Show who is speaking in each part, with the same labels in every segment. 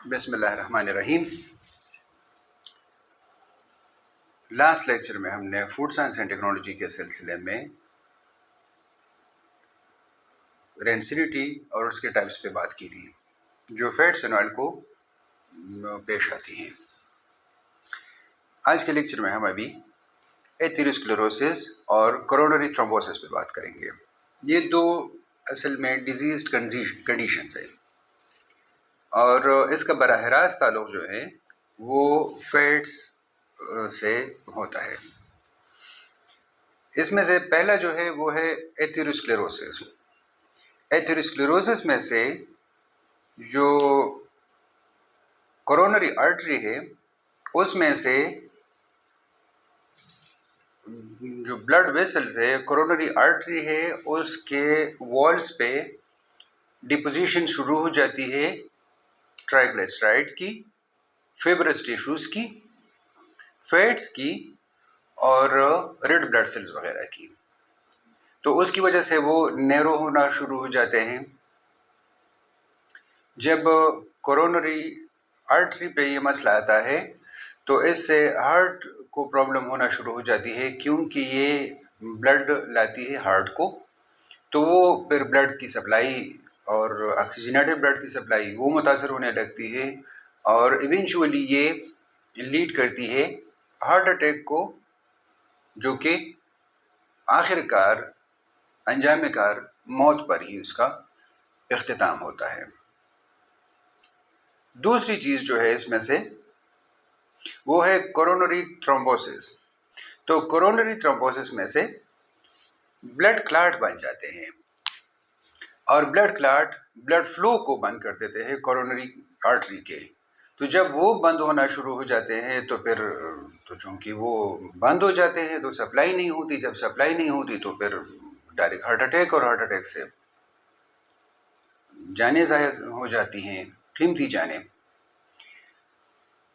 Speaker 1: بسم اللہ الرحمن الرحیم۔ لاسٹ لیکچر میں ہم نے فوڈ سائنس اینڈ ٹیکنالوجی کے سلسلے میں رینسیڈیٹی اور اس کے ٹائپس پہ بات کی تھی جو فیٹس اینڈ آئل کو پیش آتی ہیں۔ آج کے لیکچر میں ہم ابھی ایتھیروسکلیروسس اور کورونری تھرومبوسس پہ بات کریں گے۔ یہ دو اصل میں ڈیزیزڈ کنڈیشنز ہیں اور اس کا براہ راست تعلق جو ہے وہ فیٹس سے ہوتا ہے۔ اس میں سے پہلا جو ہے وہ ہے ایتھیروسکلیروسس۔ ایتھیروسکلیروسس میں سے جو کورونری آرٹری ہے اس میں سے جو بلڈ ویسلز ہے، کورونری آرٹری ہے، اس کے والز پہ ڈپوزیشن شروع ہو جاتی ہے ٹرائیگلیسرائڈ کی، فیبرس ٹیشوز کی، فیٹس کی اور ریڈ بلڈ سیلز وغیرہ کی۔ تو اس کی وجہ سے وہ نیرو ہونا شروع ہو جاتے ہیں۔ جب کورونری آرٹری پہ یہ مسئلہ آتا ہے تو اس سے ہارٹ کو پرابلم ہونا شروع ہو جاتی ہے، کیونکہ یہ بلڈ لاتی ہے ہارٹ کو، تو وہ پھر بلڈ کی سپلائی اور آکسیجنیٹڈ بلڈ کی سپلائی وہ متاثر ہونے لگتی ہے اور ایونچولی یہ لیڈ کرتی ہے ہارٹ اٹیک کو، جو کہ آخر کار انجام کار موت پر ہی اس کا اختتام ہوتا ہے۔ دوسری چیز جو ہے اس میں سے وہ ہے کورونری تھرومبوسس۔ تو کورونری تھرومبوسس میں سے بلڈ کلاٹ بن جاتے ہیں اور بلڈ کلاٹ بلڈ فلو کو بند کر دیتے ہیں کورونری آرٹری کے۔ تو جب وہ بند ہونا شروع ہو جاتے ہیں تو پھر تو چونکہ وہ بند ہو جاتے ہیں تو سپلائی نہیں ہوتی، جب سپلائی نہیں ہوتی تو پھر ڈائریکٹ ہارٹ اٹیک، اور ہارٹ اٹیک سے جانیں ضائع ہو جاتی ہیں، قیمتی جانیں۔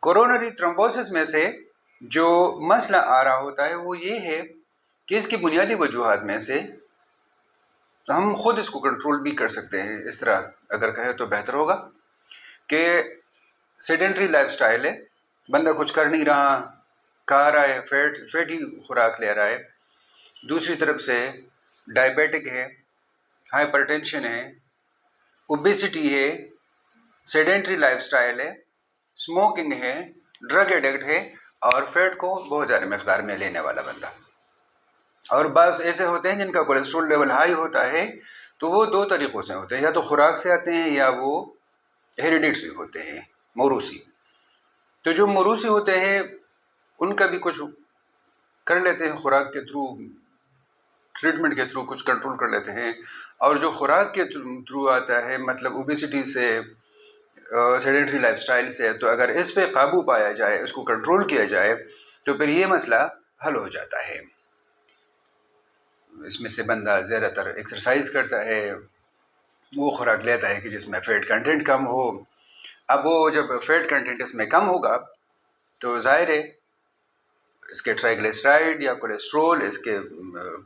Speaker 1: کورونری تھرومبوسس میں سے جو مسئلہ آ رہا ہوتا ہے وہ یہ ہے کہ اس کی بنیادی وجوہات میں سے تو ہم خود اس کو کنٹرول بھی کر سکتے ہیں۔ اس طرح اگر کہیں تو بہتر ہوگا کہ سیڈنٹری لائف سٹائل ہے، بندہ کچھ کر نہیں رہا، کھا رہا ہے، فیٹی خوراک لے رہا ہے، دوسری طرف سے ڈائبیٹک ہے، ہائپر ٹینشن ہے، اوبیسٹی ہے، سیڈنٹری لائف سٹائل ہے، اسموکنگ ہے، ڈرگ ایڈکٹ ہے اور فیٹ کو بہت زیادہ مقدار میں لینے والا بندہ۔ اور بعض ایسے ہوتے ہیں جن کا کولیسٹرول لیول ہائی ہوتا ہے، تو وہ دو طریقوں سے ہوتے ہیں، یا تو خوراک سے آتے ہیں یا وہ ہیریڈیٹری ہوتے ہیں، موروثی۔ تو جو موروثی ہوتے ہیں ان کا بھی کچھ کر لیتے ہیں، خوراک کے تھرو، ٹریٹمنٹ کے تھرو کچھ کنٹرول کر لیتے ہیں، اور جو خوراک کے تھرو آتا ہے مطلب اوبیسٹی سے، سیڈنٹری لائف سٹائل سے، تو اگر اس پہ قابو پایا جائے، اس کو کنٹرول کیا جائے تو پھر یہ مسئلہ حل ہو جاتا ہے۔ اس میں سے بندہ زیادہ تر ایکسرسائز کرتا ہے، وہ خوراک لیتا ہے کہ جس میں فیٹ کنٹینٹ کم ہو۔ اب وہ جب فیٹ کنٹینٹ اس میں کم ہوگا تو ظاہر ہے اس کے ٹرائیگلیسرائڈ یا کولیسٹرول اس کے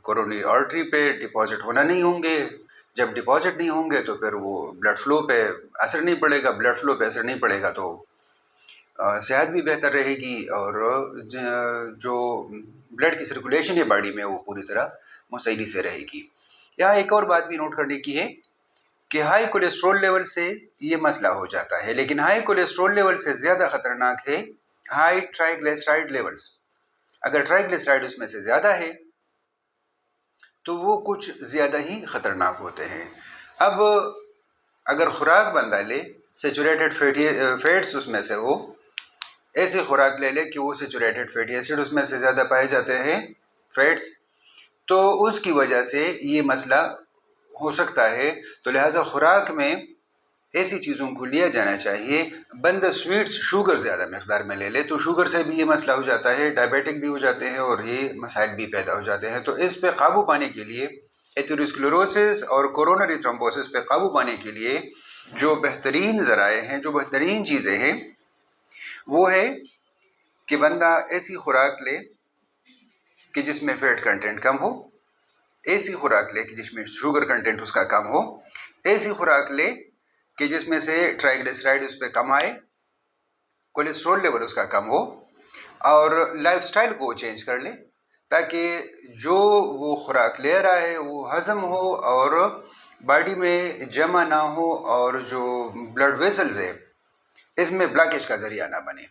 Speaker 1: کورونری آرٹری پہ ڈپازٹ ہونا نہیں ہوں گے۔ جب ڈپازٹ نہیں ہوں گے تو پھر وہ بلڈ فلو پہ اثر نہیں پڑے گا، بلڈ فلو پہ اثر نہیں پڑے گا تو صحت بھی بہتر رہے گی، اور جو بلڈ کی سرکولیشن ہے باڈی میں وہ پوری طرح مستعدی سے رہے گی۔ یہاں ایک اور بات بھی نوٹ کرنے کی ہے کہ ہائی کولیسٹرول لیول سے یہ مسئلہ ہو جاتا ہے، لیکن ہائی کولیسٹرول لیول سے زیادہ خطرناک ہے ہائی ٹرائیگلیسرائڈ لیولز۔ اگر ٹرائیگلیسرائڈ اس میں سے زیادہ ہے تو وہ کچھ زیادہ ہی خطرناک ہوتے ہیں۔ اب اگر خوراک بندہ لے سیچوریٹڈ فیٹس اس میں سے ہو، ایسی خوراک لے لے کہ وہ سیچوریٹڈ فیٹی ایسڈ اس میں سے زیادہ پائے جاتے ہیں، فیٹس، تو اس کی وجہ سے یہ مسئلہ ہو سکتا ہے۔ تو لہٰذا خوراک میں ایسی چیزوں کو لیا جانا چاہیے۔ بندہ سویٹس، شوگر زیادہ مقدار میں لے لے تو شوگر سے بھی یہ مسئلہ ہو جاتا ہے، ڈائبیٹک بھی ہو جاتے ہیں اور یہ مسائل بھی پیدا ہو جاتے ہیں۔ تو اس پہ قابو پانے کے لیے، ایتھیروسکلیروسس اور کورونری تھرومبوسس پہ قابو پانے کے لیے جو بہترین ذرائع ہیں، جو بہترین چیزیں ہیں، وہ ہے کہ بندہ ایسی خوراک لے کہ جس میں فیٹ کنٹینٹ کم ہو، ایسی خوراک لے کہ جس میں شوگر کنٹینٹ اس کا کم ہو، ایسی خوراک لے کہ جس میں سے ٹرائیگلیسرائڈ اس پہ کم آئے، کولیسٹرول لیول اس کا کم ہو، اور لائف سٹائل کو چینج کر لے تاکہ جو وہ خوراک لے رہا ہے وہ ہضم ہو اور باڈی میں جمع نہ ہو، اور جو بلڈ ویسلز ہے اس میں بلاکیج کا ذریعہ نہ بنے.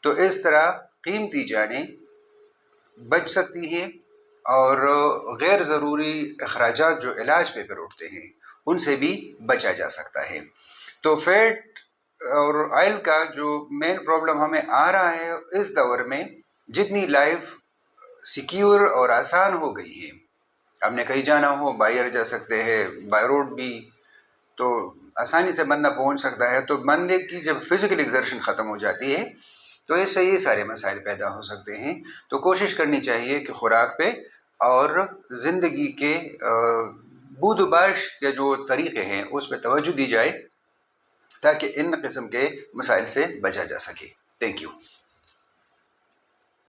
Speaker 1: تو اس طرح قیمتی جانیں بچ سکتی ہیں، اور غیر ضروری اخراجات جو علاج پہ اٹھتے ہیں ان سے بھی بچا جا سکتا ہے. تو فیٹ اور آئل کا جو مین پرابلم ہمیں آ رہا ہے اس دور میں، جتنی لائف سیکیور اور آسان ہو گئی ہے، آپ نے کہیں جانا ہو بائی ایئر جا سکتے ہیں، بائی روڈ بھی، تو آسانی سے بندہ پہنچ سکتا ہے. تو بندے کی جب فزیکل ایگزرشن ختم ہو جاتی ہے تو اس سے یہ سارے مسائل پیدا ہو سکتے ہیں. تو کوشش کرنی چاہیے کہ خوراک پہ اور زندگی کے بود و باش کے جو طریقے ہیں اس پہ توجہ دی جائے تاکہ ان قسم کے مسائل سے بچا جا سکے. Thank you.